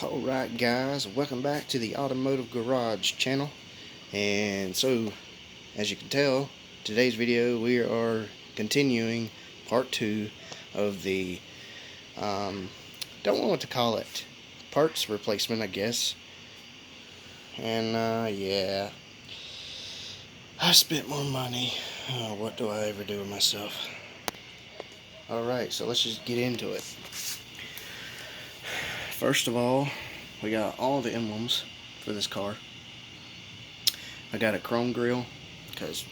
Alright guys, welcome back to the Automotive Garage channel. And so, as you can tell, today's video we are continuing part 2 of the, don't know what to call it, parts replacement I guess. And yeah, I spent more money. Oh, what do I ever do with myself? Alright, so let's just get into it. First of all, we got all the emblems for this car. I got a chrome grille because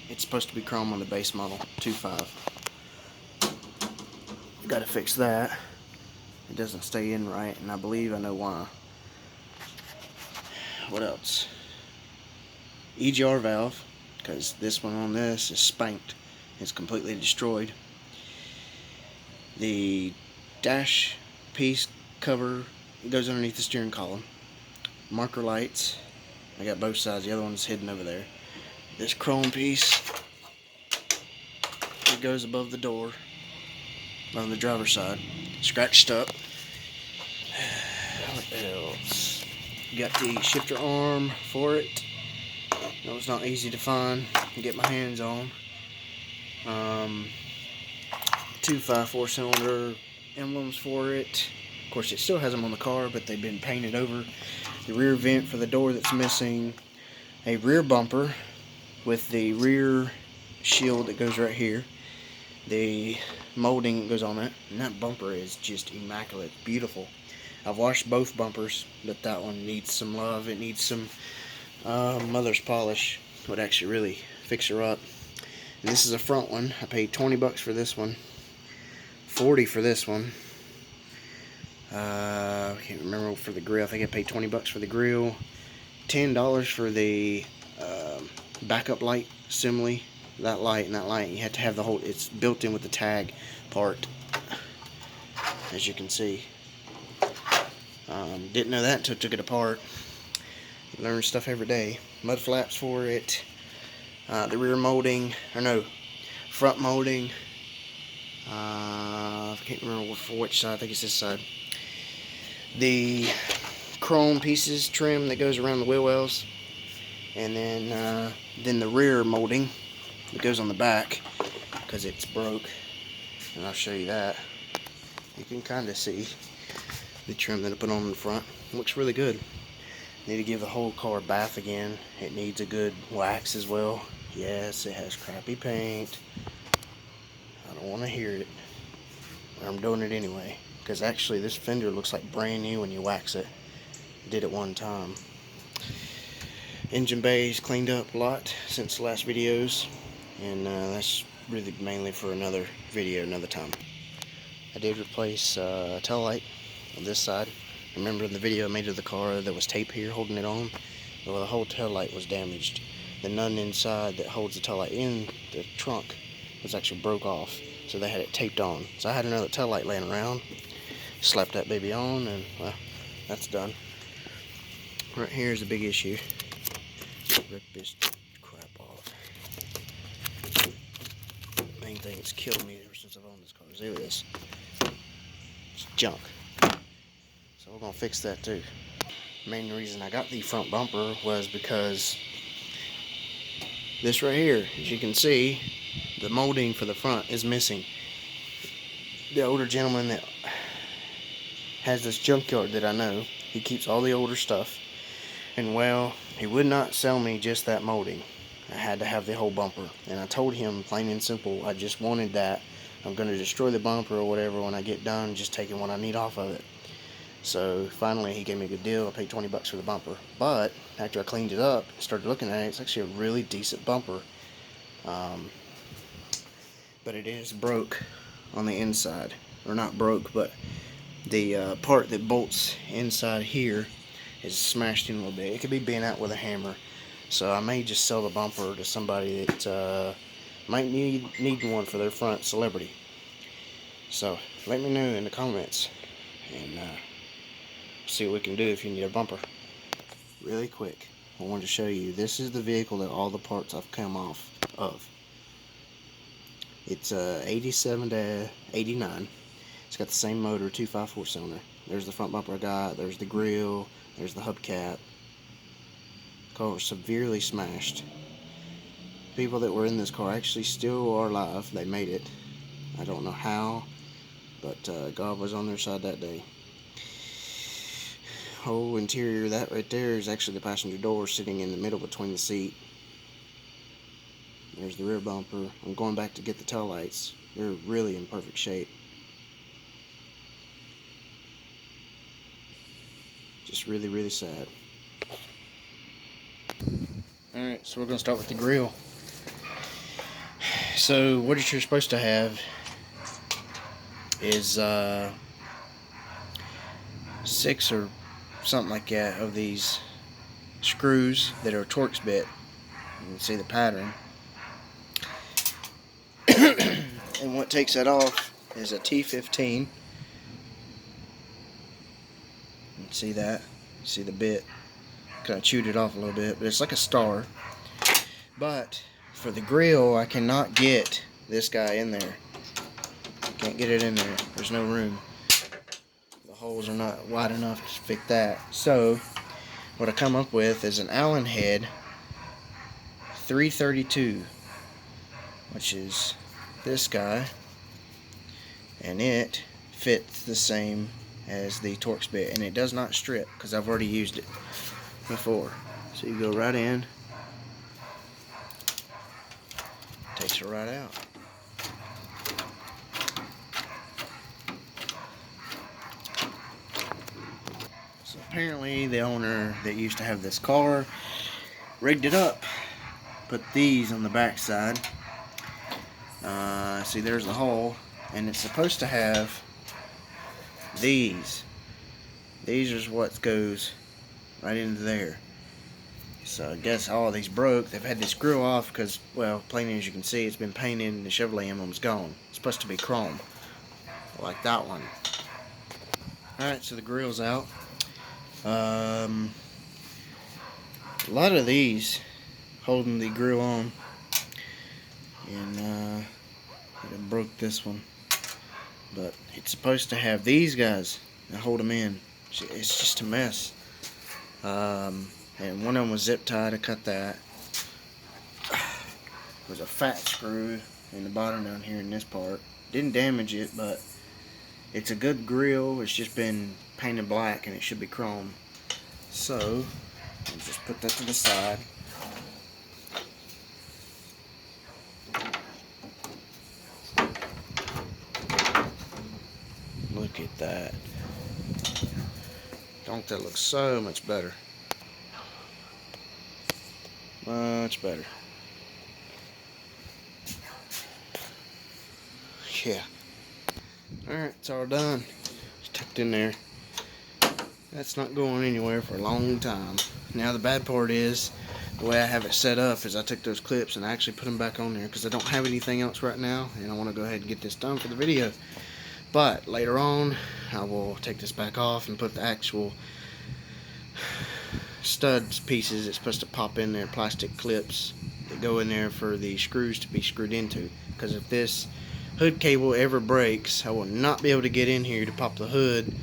it's supposed to be chrome on the base model 2.5. Got to fix that. It doesn't stay in right, and I believe I know why. What else? EGR valve, because this one on this is spanked. It's completely destroyed. The dash piece cover goes underneath the steering column. Marker lights, I got both sides, the other one's hidden over there. This chrome piece, it goes above the door on the driver's side, scratched up. What else? Got the shifter arm for it. No, it's not easy to find and get my hands on. 2 5/4 cylinder emblems for it. Of course, it still has them on the car, but they've been painted over. The rear vent for the door that's missing. A rear bumper with the rear shield that goes right here. The molding that goes on it. And that bumper is just immaculate. Beautiful. I've washed both bumpers, but that one needs some love. It needs some mother's polish. Would actually really fix her up. And this is a front one. I paid 20 bucks for this one. 40 for this one. I can't remember for the grill. I think I paid 20 bucks for the grill. $10 for the backup light assembly. That light and that light. You have to have the whole. It's built in with the tag part, as you can see. Didn't know that until I took it apart. Learn stuff every day. Mud flaps for it. The rear molding, or no, front molding. I can't remember for which side. I think it's this side. The chrome pieces trim that goes around the wheel wells, and then the rear molding that goes on the back because it's broke. And I'll show you that. You can kind of see the trim that I put on in the front. It looks really good. Need to give the whole car a bath again. It needs a good wax as well. Yes, it has crappy paint. I don't want to hear it, but I'm doing it anyway. Because actually this fender looks like brand new when you wax it. Did it one time. Engine bay's cleaned up a lot since the last videos. And that's really mainly for another video, another time. I did replace tail light on this side. Remember in the video I made of the car, there was tape here holding it on? Well, the whole tail light was damaged. The nut inside that holds the tail light in the trunk was actually broke off. So they had it taped on. So I had another tail light laying around. Slapped that baby on, and well, that's done. Right here is a big issue. Rip this crap off. Main thing that's killed me ever since I've owned this car is look at this. It's junk. So we're gonna fix that too. Main reason I got the front bumper was because this right here, as you can see, the molding for the front is missing. The older gentleman that has this junkyard that I know, he keeps all the older stuff, and well, he would not sell me just that molding. I had to have the whole bumper, and I told him plain and simple, I just wanted that. I'm going to destroy the bumper or whatever when I get done, just taking what I need off of it. So finally he gave me a good deal. I paid 20 bucks for the bumper, but after I cleaned it up and started looking at it, it's actually a really decent bumper. But it is broke on the inside, or not broke, but the part that bolts inside here is smashed in a little bit. It could be bent out with a hammer. So I may just sell the bumper to somebody that might need one for their front celebrity. So let me know in the comments, and see what we can do if you need a bumper. Really quick, I wanted to show you, this is the vehicle that all the parts I've come off of. It's 87 to 89. It's got the same motor, 2 5/4 cylinder. There's the front bumper I got. There's the grill. There's the hubcap. Car was severely smashed. People that were in this car actually still are alive. They made it. I don't know how, but God was on their side that day. Whole interior, that right there is actually the passenger door sitting in the middle between the seat. There's the rear bumper. I'm going back to get the tail lights. They're really in perfect shape. Just really, really sad. Alright, so we're going to start with the grill. So what you're supposed to have is 6 or something like that of these screws that are Torx bit. You can see the pattern. And what takes that off is a T15. You can see that. See the bit. Kind of chewed it off a little bit, but it's like a star. But for the grill, I cannot get this guy in there. Can't get it in there. There's no room. The holes are not wide enough to fit that. So what I come up with is an Allen head 332, which is this guy, and it fits the same as the Torx bit, and it does not strip because I've already used it before. So you go right in, takes it right out. So apparently the owner that used to have this car rigged it up, put these on the back side. See, there's the hole, and it's supposed to have these. These are what goes right into there. So I guess all of these broke. They've had this grill off because, well, plain as you can see, it's been painted and the Chevrolet emblem's gone. It's supposed to be chrome, like that one. Alright, so the grill's out. A lot of these holding the grill on, and I broke this one, but it's supposed to have these guys that hold them in. It's just a mess. And one of them was zip tied. I cut that. There's a fat screw in the bottom down here in this part. Didn't damage it, but it's a good grill. It's just been painted black and it should be chrome. So I'll just put that to the side. Look at that. Don't that look so much better? Much better. Yeah. Alright, it's all done. It's tucked in there. That's not going anywhere for a long time. Now the bad part is, the way I have it set up is I took those clips and I actually put them back on there because I don't have anything else right now, and I want to go ahead and get this done for the video. But later on, I will take this back off and put the actual studs pieces it's supposed to pop in there, plastic clips that go in there for the screws to be screwed into. Because if this hood cable ever breaks, I will not be able to get in here to pop the hood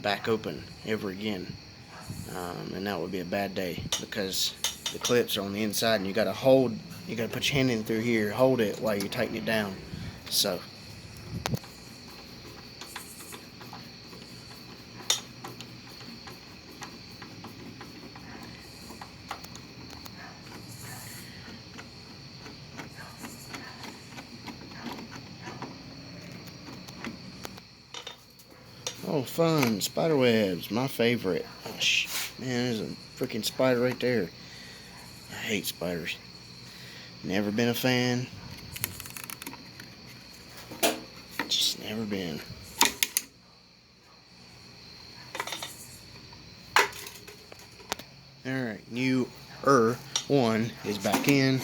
back open ever again, and that would be a bad day because the clips are on the inside and you got to put your hand in through here, hold it while you tighten it down. So oh, fun. Spider webs, my favorite. Oh, man, there's a freaking spider right there. I hate spiders. Never been a fan. Just never been. Alright, new one is back in.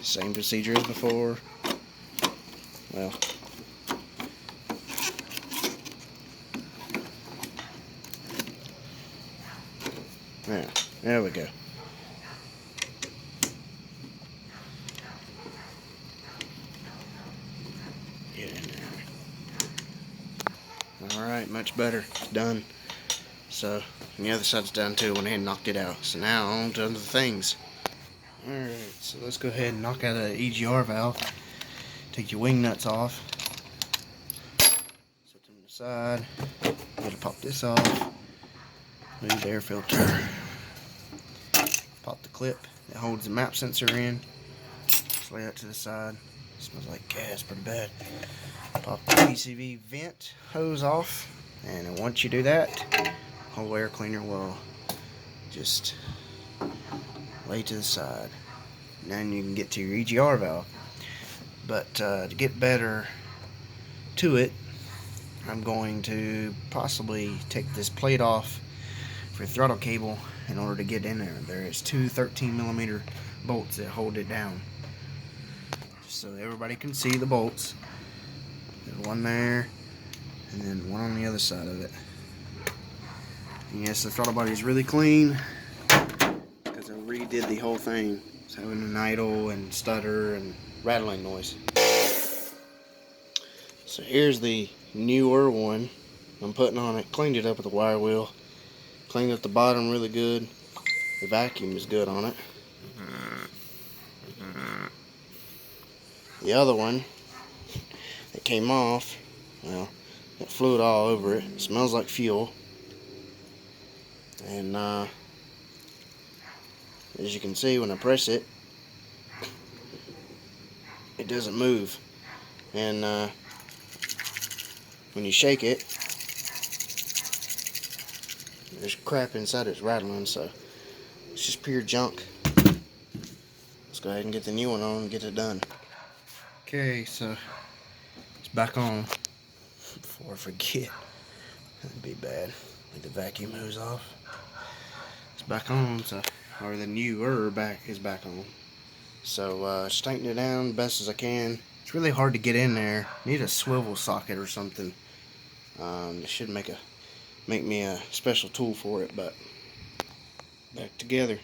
Same procedure as before. Well, there we go. Get in there. Alright, it much better. It's done. So, and the other side's done too. Went ahead and knocked it out. So now on to other things. Alright, so let's go ahead and knock out the EGR valve. Take your wing nuts off. Set them aside. Gotta pop this off. Move the air filter. Pop the clip that holds the map sensor in. Just lay that to the side. It smells like gas pretty bad. Pop the PCV vent hose off. And then once you do that, whole air cleaner will just lay to the side. Then you can get to your EGR valve. But to get better to it, I'm going to possibly take this plate off for your throttle cable in order to get in there. There is two 13mm bolts that hold it down. Just so everybody can see the bolts. There's one there, and then one on the other side of it. And yes, the throttle body is really clean because I redid the whole thing. It's having an idle and stutter and rattling noise. So here's the newer one I'm putting on it. Cleaned it up with a wire wheel. Cleaned up the bottom really good. The vacuum is good on it. The other one that came off, well, got fluid all over it. It smells like fuel. And as you can see, when I press it, it doesn't move. And when you shake it, there's crap inside it's rattling, so it's just pure junk. Let's go ahead and get the new one on and get it done. Okay, so it's back on. Before I forget, that'd be bad. Leave the vacuum hose off. It's back on, so, or the newer back is back on. So just tighten it down best as I can. It's really hard to get in there. Need a swivel socket or something. They should make me a special tool for it, but back together.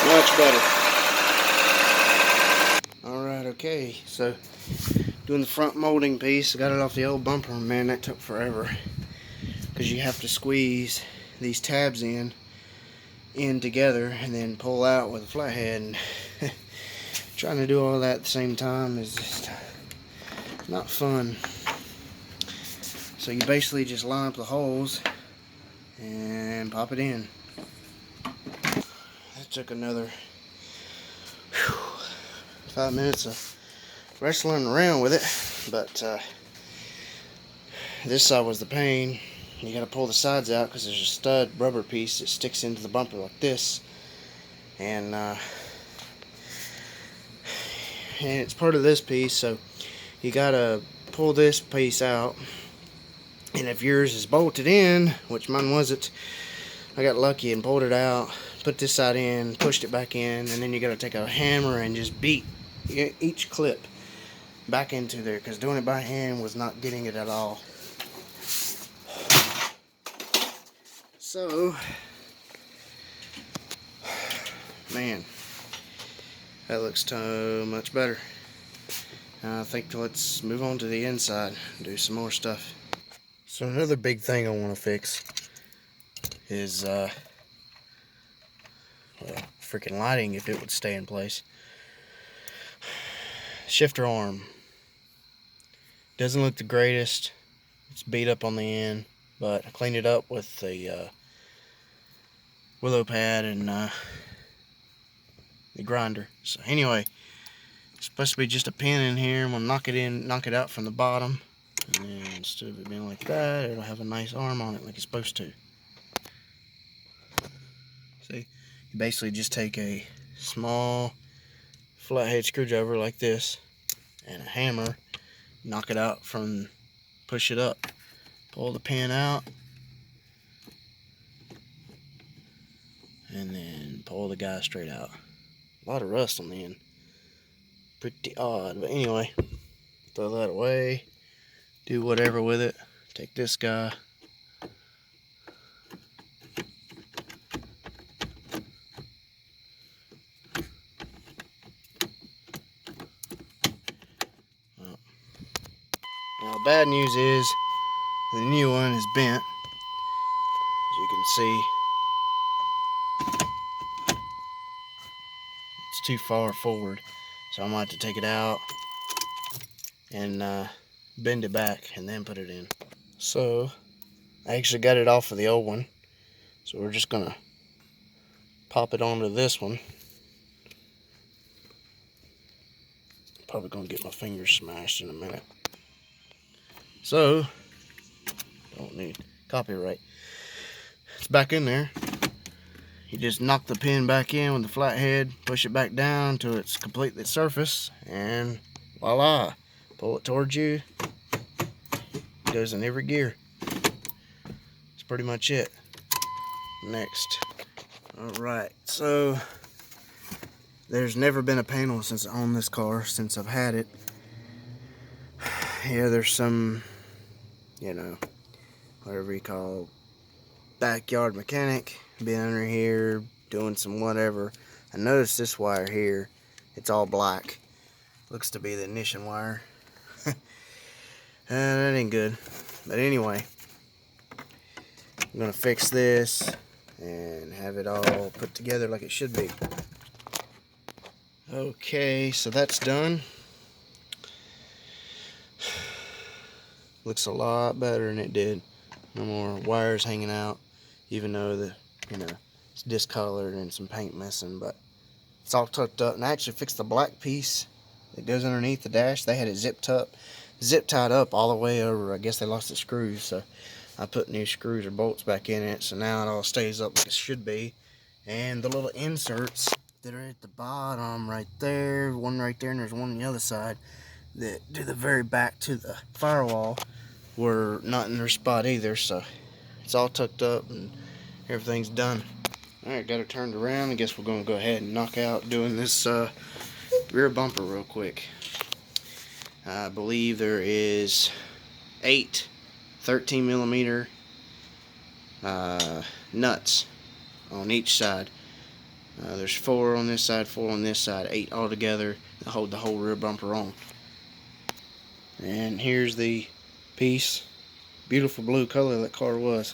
Much better. Alright, okay, so doing the front molding piece. I got it off the old bumper. Man, that took forever because you have to squeeze these tabs in together and then pull out with a flathead, and trying to do all that at the same time is just not fun. So you basically just line up the holes and pop it in. Took another 5 minutes of wrestling around with it, but this side was the pain. You got to pull the sides out because there's a stud rubber piece that sticks into the bumper like this, and it's part of this piece, so you got to pull this piece out. And if yours is bolted in, which mine wasn't, I got lucky and pulled it out. Put this side in, pushed it back in, and then you got to take a hammer and just beat each clip back into there, because doing it by hand was not getting it at all. So, man, that looks so much better. I think let's move on to the inside and do some more stuff. So another big thing I want to fix is well, freaking lighting, if it would stay in place. Shifter arm doesn't look the greatest. It's beat up on the end, but I cleaned it up with the willow pad and the grinder. So anyway, it's supposed to be just a pin in here. I'm gonna knock it out from the bottom, and then instead of it being like that, it'll have a nice arm on it like it's supposed to. See? You basically just take a small flathead screwdriver like this and a hammer, knock it out from, push it up, pull the pin out, and then pull the guy straight out. A lot of rust on the end. Pretty odd, but anyway, throw that away, do whatever with it. Take this guy, now bad news is the new one is bent, as you can see. It's too far forward, so I might have to take it out and bend it back and then put it in. So I actually got it off of the old one, so we're just gonna pop it onto this one. Probably gonna get my fingers smashed in a minute. So, don't need copyright. It's back in there. You just knock the pin back in with the flathead, push it back down till it's completely surface, and voila! Pull it towards you. It goes in every gear. That's pretty much it. Next. Alright, so there's never been a panel since on this car since I've had it. Yeah, there's some, you know, whatever you call backyard mechanic being under here doing some whatever. I noticed this wire here, it's all black. Looks to be the ignition wire. That ain't good. But anyway, I'm gonna fix this and have it all put together like it should be. Okay, so that's done. Looks a lot better than it did. No more wires hanging out, even though it's discolored and some paint missing, but it's all tucked up. And I actually fixed the black piece that goes underneath the dash. They had it zip tied up all the way over. I guess they lost the screws, so I put new screws or bolts back in it, so now it all stays up like it should be. And the little inserts that are at the bottom right there, one right there, and there's one on the other side that do the very back to the firewall, were not in their spot either, so it's all tucked up and everything's done. Alright, got it turned around. I guess we're going to go ahead and knock out doing this rear bumper real quick. I believe there is 8 13mm nuts on each side. There's 4 on this side, 4 on this side, 8 altogether to hold the whole rear bumper on. And here's the piece. Beautiful blue color that car was.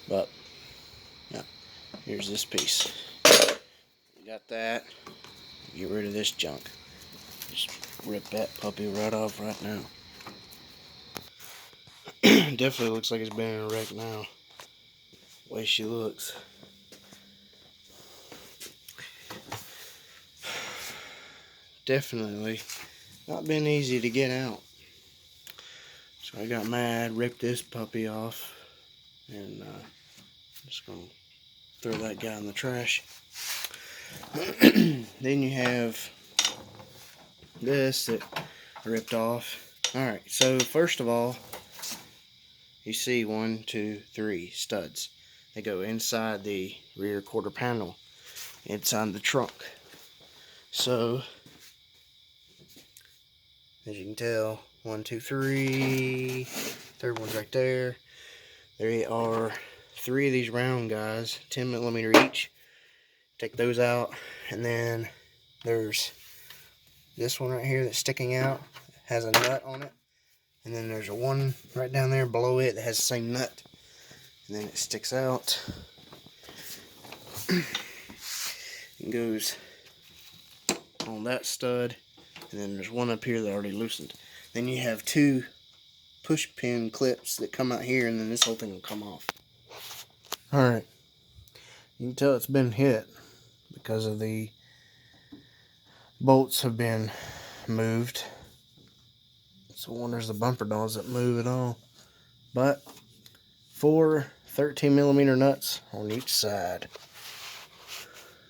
But yeah, here's this piece. You got that. Get rid of this junk. Just rip that puppy right off right now. Definitely looks like it's been in a wreck now. The way she looks. Definitely not been easy to get out. So I got mad, ripped this puppy off, and just gonna throw that guy in the trash. Then you have this that I ripped off. Alright, so first of all, you see 1, 2, 3 studs. They go inside the rear quarter panel, inside the trunk. So as you can tell, 1, 2, 3, third one's right there. There are 3 of these round guys, 10mm each. Take those out, and then there's this one right here that's sticking out, has a nut on it, and then there's a one right down there below it that has the same nut, and then it sticks out. It goes on that stud. And then there's one up here that already loosened. Then you have 2 push pin clips that come out here, and then this whole thing will come off. Alright, you can tell it's been hit because of the bolts have been moved. So I wonder if the bumper dogs that move it all. But 4 13mm nuts on each side.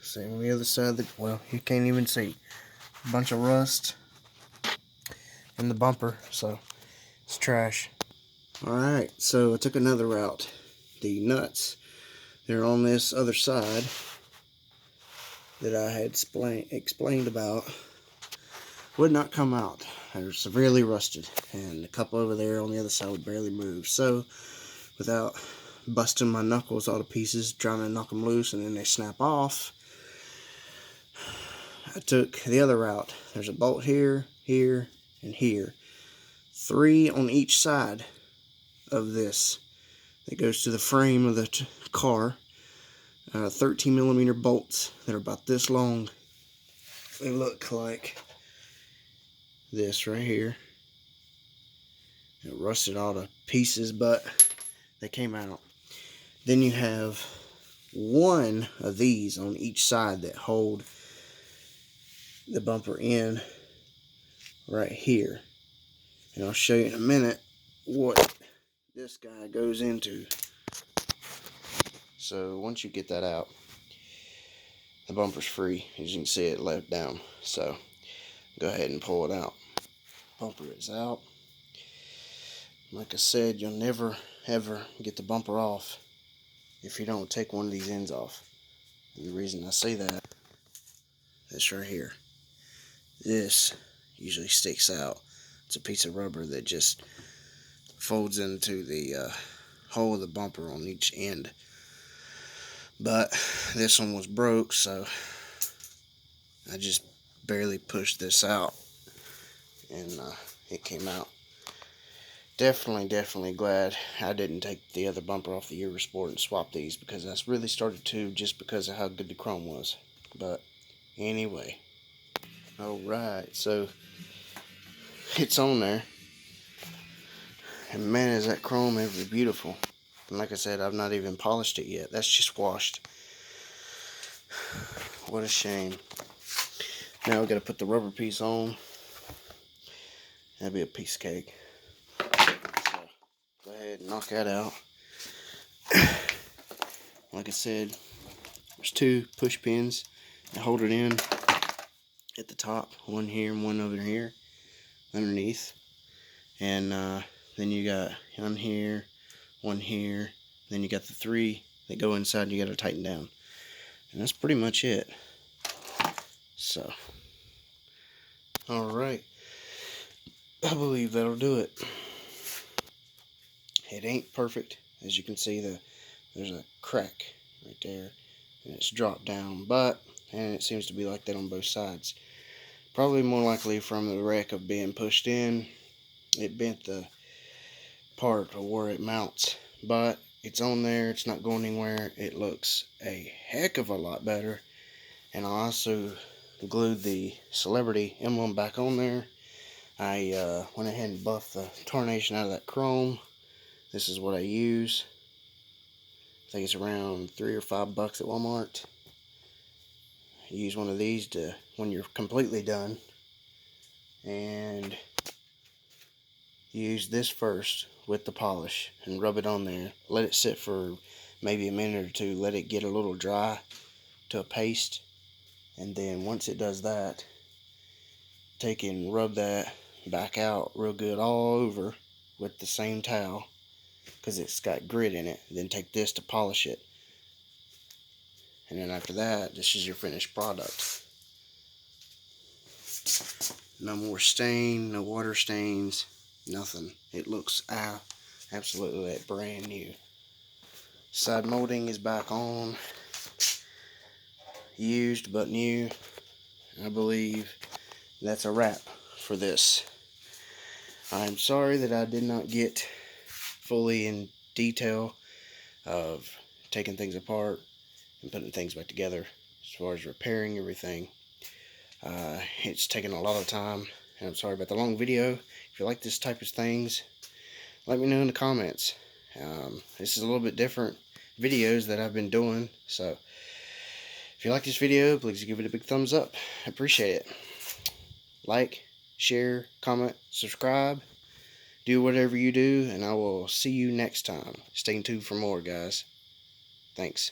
Same on the other side. Well, you can't even see. a bunch of rust in the bumper, so it's trash. Alright, so I took another route. The nuts, they're on this other side that I had explained about, would not come out. They're severely rusted, and a couple over there on the other side would barely move. So without busting my knuckles all to pieces trying to knock them loose and then they snap off, I took the other route. There's a bolt here, here, and here. 3 on each side of this that goes to the frame of the car. 13mm bolts that are about this long. They look like this right here. It rusted all to pieces, but they came out. Then you have 1 of these on each side that hold the bumper in right here. And I'll show you in a minute what this guy goes into. So once you get that out, the bumper's free. As you can see, it left down. So go ahead and pull it out. Bumper is out. Like I said, you'll never ever get the bumper off if you don't take one of these ends off. And the reason I say that, this right here, this usually sticks out. It's a piece of rubber that just folds into the hole of the bumper on each end. But this one was broke, so I just barely pushed this out, and it came out. Definitely glad I didn't take the other bumper off the Eurosport and swap these, because I really started to just because of how good the chrome was. But anyway, alright, so it's on there, and man, is that chrome ever beautiful. And like I said, I've not even polished it yet. That's just washed. What a shame. Now we got to put the rubber piece on. That'd be a piece of cake. So go ahead and knock that out. Like I said, there's 2 push pins that hold it in at the top. One here and one over here underneath. And then you got one here, one here. Then you got the 3 that go inside. You got to tighten down. And that's pretty much it. So, alright. I believe that'll do it. It ain't perfect. As you can see, there's a crack right there. And it's dropped down. And it seems to be like that on both sides. Probably more likely from the wreck of being pushed in. It bent the part of where it mounts. But it's on there. It's not going anywhere. It looks a heck of a lot better. And I also glued the celebrity emblem back on there. I went ahead and buffed the tarnation out of that chrome. This is what I use. I think it's around $3 or $5 at Walmart. You use one of these to when you're completely done. And use this first with the polish and rub it on there. Let it sit for maybe a minute or 2. Let it get a little dry to a paste. And then once it does that, take and rub that back out real good all over with the same towel, because it's got grit in it. Then take this to polish it. And then after that, this is your finished product. No more stain, no water stains, nothing. It looks absolutely like brand new. Side molding is back on. Used but new. I believe that's a wrap for this. I'm sorry that I did not get fully in detail of taking things apart and putting things back together as far as repairing everything. It's taken a lot of time, and I'm sorry about the long video. If you like this type of things, let me know in the comments. This is a little bit different videos that I've been doing, so if you like this video, please give it a big thumbs up. I appreciate it. Like, share, comment, subscribe. Do whatever you do, and I will see you next time. Stay tuned for more, guys. Thanks.